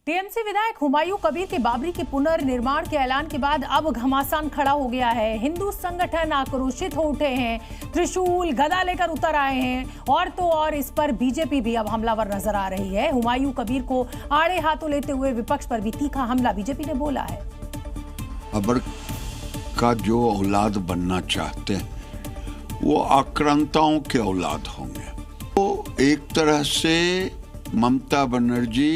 TMC विधायक हुमायूं कबीर के बाबरी के पुनर्निर्माण के ऐलान के बाद अब घमासान खड़ा हो गया है। हिंदू संगठन आक्रोशित हो उठे हैं, त्रिशूल गदा लेकर उतर आए हैं और तो और इस पर बीजेपी भी अब हमलावर नजर आ रही है। हुमायूं कबीर को आड़े हाथों लेते हुए विपक्ष पर भी तीखा हमला बीजेपी ने बोला है। बाबर का जो औलाद बनना चाहते हैं वो आक्रांताओं के औलाद होंगे। तो एक तरह से ममता बनर्जी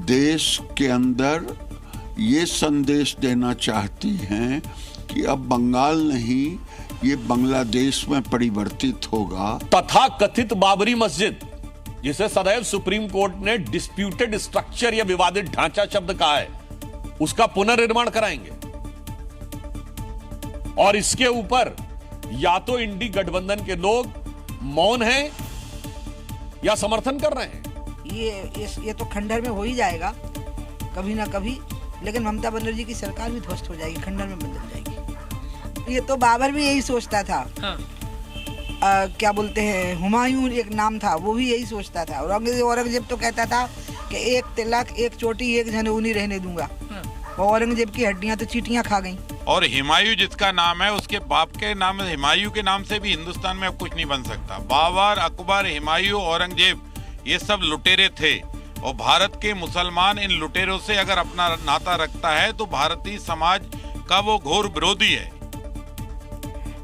देश के अंदर ये संदेश देना चाहती हैं कि अब बंगाल नहीं, ये बांग्लादेश में परिवर्तित होगा। तथा कथित बाबरी मस्जिद, जिसे सदैव सुप्रीम कोर्ट ने डिस्प्यूटेड स्ट्रक्चर या विवादित ढांचा शब्द कहा है, उसका पुनर्निर्माण कराएंगे। और इसके ऊपर या तो इंडी गठबंधन के लोग मौन हैं या समर्थन कर रहे हैं। ये तो खंडहर में हो ही जाएगा कभी ना कभी, लेकिन ममता बनर्जी की सरकार भी ध्वस्त हो जाएगी, खंडहर में बदल जाएगी। ये तो बाबर भी यही सोचता था। हाँ। क्या बोलते हैं, हुमायूं एक नाम था, वो भी यही सोचता था। औरंगजेब तो कहता था कि एक तिलक, एक चोटी, एक झनूनी रहने दूंगा। हाँ। औरंगजेब की हड्डियां तो चींटियां खा गईं। और हुमायूं जिसका नाम है, उसके बाप के नाम हुमायूं के नाम से भी हिंदुस्तान में अब कुछ नहीं बन सकता। बाबर, अकबर, हुमायूं, औरंगजेब, ये सब लुटेरे थे और भारत के मुसलमान इन लुटेरों से अगर अपना नाता रखता है तो भारतीय समाज का वो घोर विरोधी है।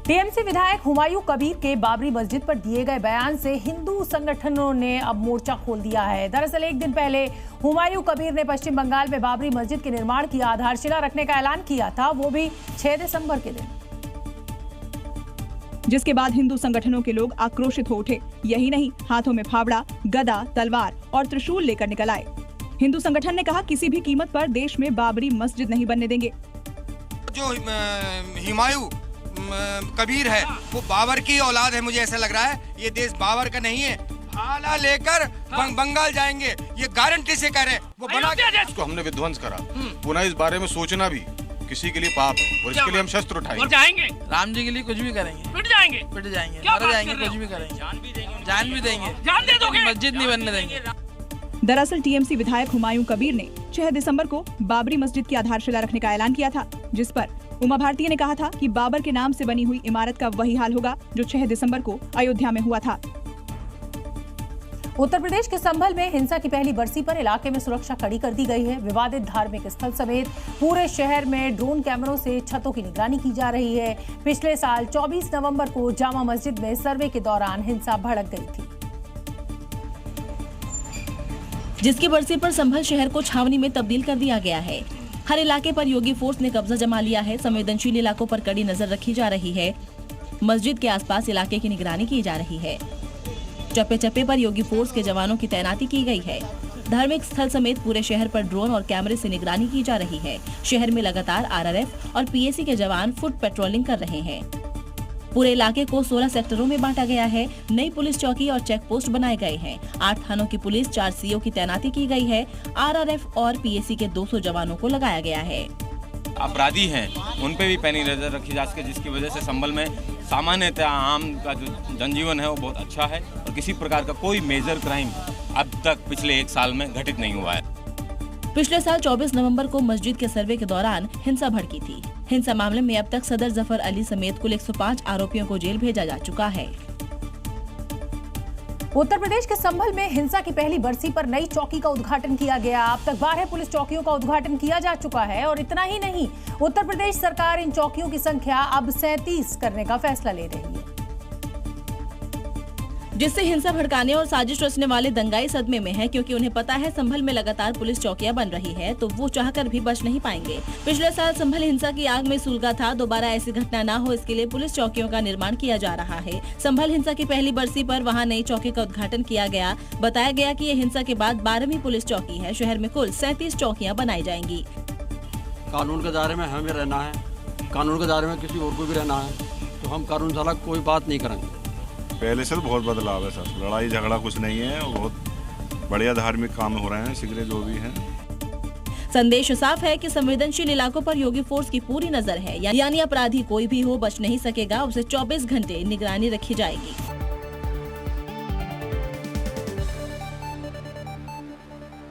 टीएमसी विधायक हुमायूं कबीर के बाबरी मस्जिद पर दिए गए बयान से हिंदू संगठनों ने अब मोर्चा खोल दिया है। दरअसल एक दिन पहले हुमायूं कबीर ने पश्चिम बंगाल में बाबरी मस्जिद के निर्माण की आधारशिला रखने का ऐलान किया था, वो भी 6 दिसंबर के दिन, जिसके बाद हिंदू संगठनों के लोग आक्रोशित हो उठे। यही नहीं, हाथों में फावड़ा, गदा, तलवार और त्रिशूल लेकर निकल आए। हिंदू संगठन ने कहा किसी भी कीमत पर देश में बाबरी मस्जिद नहीं बनने देंगे। जो हुमायूं कबीर है वो बाबर की औलाद है, मुझे ऐसा लग रहा है। ये देश बाबर का नहीं है। भाला लेकर बंगाल जाएंगे, ये गारंटी से कह रहे हैं। वो बना के उसको हमने विध्वंस करा, पुनः इस बारे में सोचना भी किसी के लिए पाप है और इसके लिए हम शस्त्र उठाएंगे। जाएंगे राम जी के लिए कुछ भी करेंगे, पिट जाएंगे, मर जाएंगे, कुछ भी करेंगे, जान भी देंगे, जान दे दोगे, मस्जिद नहीं बनने देंगे। दरअसल टीएमसी विधायक हुमायूं कबीर ने 6 दिसंबर को बाबरी मस्जिद की आधारशिला रखने का ऐलान किया था, जिस पर उमा भारती ने कहा था कि बाबर के नाम से बनी हुई इमारत का वही हाल होगा जो 6 दिसंबर को अयोध्या में हुआ था। उत्तर प्रदेश के संभल में हिंसा की पहली बरसी पर इलाके में सुरक्षा कड़ी कर दी गई है। विवादित धार्मिक स्थल समेत पूरे शहर में ड्रोन कैमरों से छतों की निगरानी की जा रही है। पिछले साल 24 नवंबर को जामा मस्जिद में सर्वे के दौरान हिंसा भड़क गई थी, जिसकी बरसी पर संभल शहर को छावनी में तब्दील कर दिया गया है। हर इलाके पर योगी फोर्स ने कब्जा जमा लिया है। संवेदनशील इलाकों पर कड़ी नजर रखी जा रही है। मस्जिद के आसपास इलाके की निगरानी की जा रही है। चप्पे चप्पे पर योगी फोर्स के जवानों की तैनाती की गई है। धार्मिक स्थल समेत पूरे शहर पर ड्रोन और कैमरे से निगरानी की जा रही है। शहर में लगातार आरआरएफ और पीएसी के जवान फुट पेट्रोलिंग कर रहे हैं। पूरे इलाके को 16 सेक्टरों में बांटा गया है। नई पुलिस चौकी और चेक पोस्ट बनाए गए हैं। 8 थानों की पुलिस, 4 सीओ की तैनाती की गई है। आरआरएफ और पीएसी के 200 जवानों को लगाया गया है। अपराधी हैं उन पे भी पैनी नजर रखी जा सके, जिसकी वजह से संभल में सामान्यतः आम का जो जनजीवन है वो बहुत अच्छा है और किसी प्रकार का कोई मेजर क्राइम अब तक पिछले 1 साल में घटित नहीं हुआ है। पिछले साल 24 नवंबर को मस्जिद के सर्वे के दौरान हिंसा भड़की थी। हिंसा मामले में अब तक सदर जफर अली समेत कुल 105 आरोपियों को जेल भेजा जा चुका है। उत्तर प्रदेश के संभल में हिंसा की पहली बरसी पर नई चौकी का उद्घाटन किया गया। अब तक 12 पुलिस चौकियों का उद्घाटन किया जा चुका है और इतना ही नहीं, उत्तर प्रदेश सरकार इन चौकियों की संख्या अब 37 करने का फैसला ले रही है, जिससे हिंसा भड़काने और साजिश रचने वाले दंगाई सदमे में हैं, क्योंकि उन्हें पता है संभल में लगातार पुलिस चौकियां बन रही है तो वो चाहकर भी बच नहीं पाएंगे। पिछले साल संभल हिंसा की आग में सुलगा था। दोबारा ऐसी घटना न हो, इसके लिए पुलिस चौकियों का निर्माण किया जा रहा है। संभल हिंसा की पहली बरसी पर वहां नई चौकी का उद्घाटन किया गया। बताया गया कि ये हिंसा के बाद 12वीं पुलिस चौकी है। शहर में कुल 37 चौकियाँ बनाई जाएंगी। कानून के दायरे में हमें रहना है, कानून के दायरे में किसी और को भी रहना है, तो हम कानून साला कोई बात नहीं करेंगे। पहले से तो बहुत बदलाव है सर, लड़ाई झगड़ा कुछ नहीं है और बहुत बढ़िया धार्मिक काम हो रहे हैं, सिगरे जो भी हैं। संदेश साफ है कि संवेदनशील इलाकों पर योगी फोर्स की पूरी नजर है, यानी अपराधी कोई भी हो बच नहीं सकेगा। उसे 24 घंटे निगरानी रखी जाएगी।